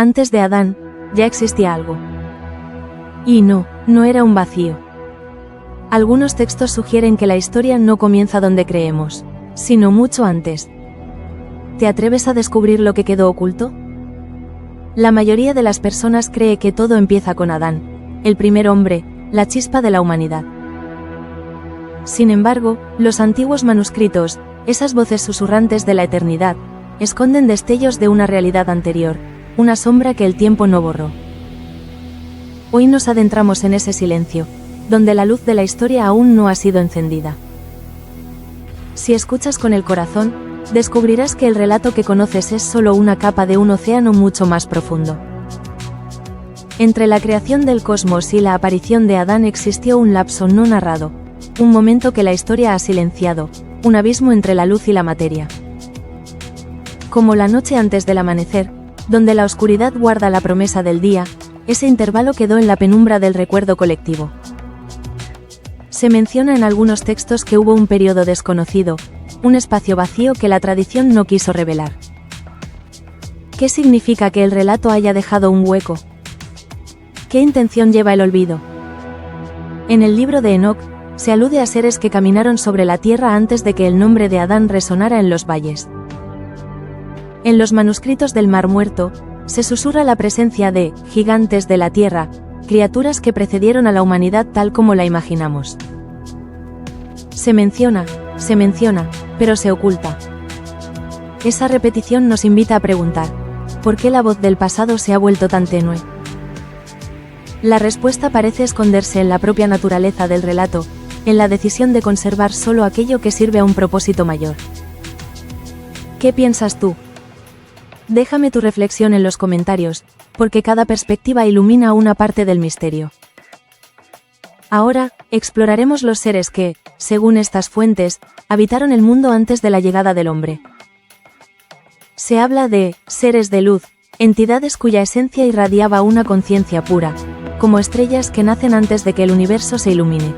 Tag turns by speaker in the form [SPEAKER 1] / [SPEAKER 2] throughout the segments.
[SPEAKER 1] Antes de Adán, ya existía algo. Y no era un vacío. Algunos textos sugieren que la historia no comienza donde creemos, sino mucho antes. ¿Te atreves a descubrir lo que quedó oculto? La mayoría de las personas cree que todo empieza con Adán, el primer hombre, la chispa de la humanidad. Sin embargo, los antiguos manuscritos, esas voces susurrantes de la eternidad, esconden destellos de una realidad anterior, una sombra que el tiempo no borró. Hoy nos adentramos en ese silencio, donde la luz de la historia aún no ha sido encendida. Si escuchas con el corazón, descubrirás que el relato que conoces es solo una capa de un océano mucho más profundo. Entre la creación del cosmos y la aparición de Adán existió un lapso no narrado, un momento que la historia ha silenciado, un abismo entre la luz y la materia. Como la noche antes del amanecer, donde la oscuridad guarda la promesa del día, ese intervalo quedó en la penumbra del recuerdo colectivo. Se menciona en algunos textos que hubo un periodo desconocido, un espacio vacío que la tradición no quiso revelar. ¿Qué significa que el relato haya dejado un hueco? ¿Qué intención lleva el olvido? En el libro de Enoc, se alude a seres que caminaron sobre la tierra antes de que el nombre de Adán resonara en los valles. En los manuscritos del Mar Muerto, se susurra la presencia de gigantes de la tierra, criaturas que precedieron a la humanidad tal como la imaginamos. Se menciona, pero se oculta. Esa repetición nos invita a preguntar, ¿por qué la voz del pasado se ha vuelto tan tenue? La respuesta parece esconderse en la propia naturaleza del relato, en la decisión de conservar solo aquello que sirve a un propósito mayor. ¿Qué piensas tú? Déjame tu reflexión en los comentarios, porque cada perspectiva ilumina una parte del misterio. Ahora, exploraremos los seres que, según estas fuentes, habitaron el mundo antes de la llegada del hombre. Se habla de seres de luz, entidades cuya esencia irradiaba una conciencia pura, como estrellas que nacen antes de que el universo se ilumine.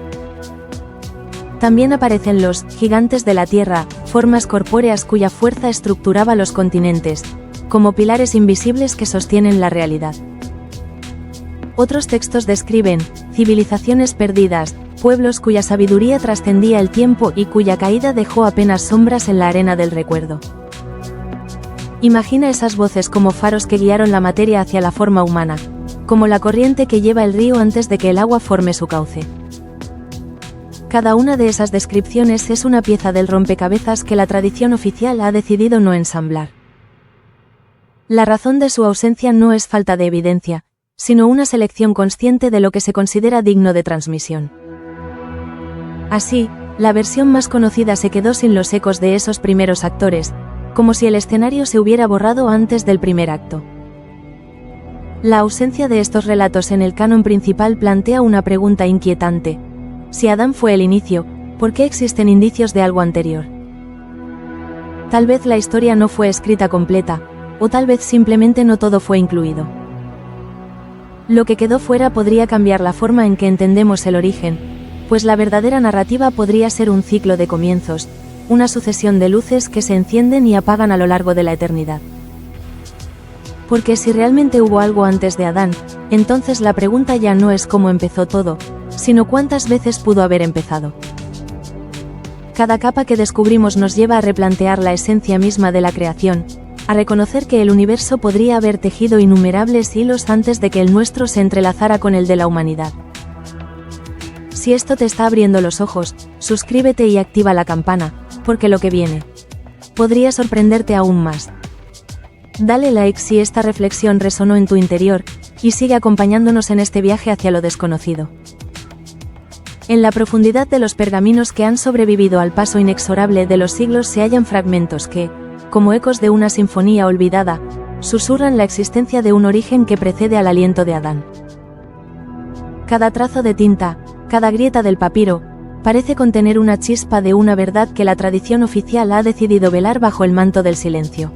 [SPEAKER 1] También aparecen los gigantes de la tierra, formas corpóreas cuya fuerza estructuraba los continentes, como pilares invisibles que sostienen la realidad. Otros textos describen civilizaciones perdidas, pueblos cuya sabiduría trascendía el tiempo y cuya caída dejó apenas sombras en la arena del recuerdo. Imagina esas voces como faros que guiaron la materia hacia la forma humana, como la corriente que lleva el río antes de que el agua forme su cauce. Cada una de esas descripciones es una pieza del rompecabezas que la tradición oficial ha decidido no ensamblar. La razón de su ausencia no es falta de evidencia, sino una selección consciente de lo que se considera digno de transmisión. Así, la versión más conocida se quedó sin los ecos de esos primeros actores, como si el escenario se hubiera borrado antes del primer acto. La ausencia de estos relatos en el canon principal plantea una pregunta inquietante. Si Adán fue el inicio, ¿por qué existen indicios de algo anterior? Tal vez la historia no fue escrita completa, o tal vez simplemente no todo fue incluido. Lo que quedó fuera podría cambiar la forma en que entendemos el origen, pues la verdadera narrativa podría ser un ciclo de comienzos, una sucesión de luces que se encienden y apagan a lo largo de la eternidad. Porque si realmente hubo algo antes de Adán, entonces la pregunta ya no es cómo empezó todo, sino cuántas veces pudo haber empezado. Cada capa que descubrimos nos lleva a replantear la esencia misma de la creación, a reconocer que el universo podría haber tejido innumerables hilos antes de que el nuestro se entrelazara con el de la humanidad. Si esto te está abriendo los ojos, suscríbete y activa la campana, porque lo que viene podría sorprenderte aún más. Dale like si esta reflexión resonó en tu interior, y sigue acompañándonos en este viaje hacia lo desconocido. En la profundidad de los pergaminos que han sobrevivido al paso inexorable de los siglos se hallan fragmentos que, como ecos de una sinfonía olvidada, susurran la existencia de un origen que precede al aliento de Adán. Cada trazo de tinta, cada grieta del papiro, parece contener una chispa de una verdad que la tradición oficial ha decidido velar bajo el manto del silencio.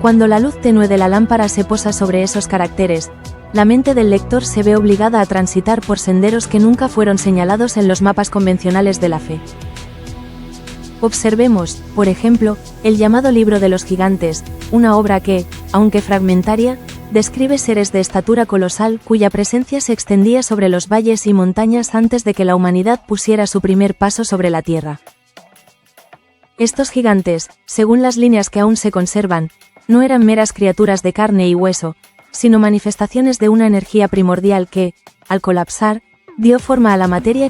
[SPEAKER 1] Cuando la luz tenue de la lámpara se posa sobre esos caracteres, la mente del lector se ve obligada a transitar por senderos que nunca fueron señalados en los mapas convencionales de la fe. Observemos, por ejemplo, el llamado Libro de los Gigantes, una obra que, aunque fragmentaria, describe seres de estatura colosal cuya presencia se extendía sobre los valles y montañas antes de que la humanidad pusiera su primer paso sobre la Tierra. Estos gigantes, según las líneas que aún se conservan, no eran meras criaturas de carne y hueso, sino manifestaciones de una energía primordial que, al colapsar, dio forma a la materia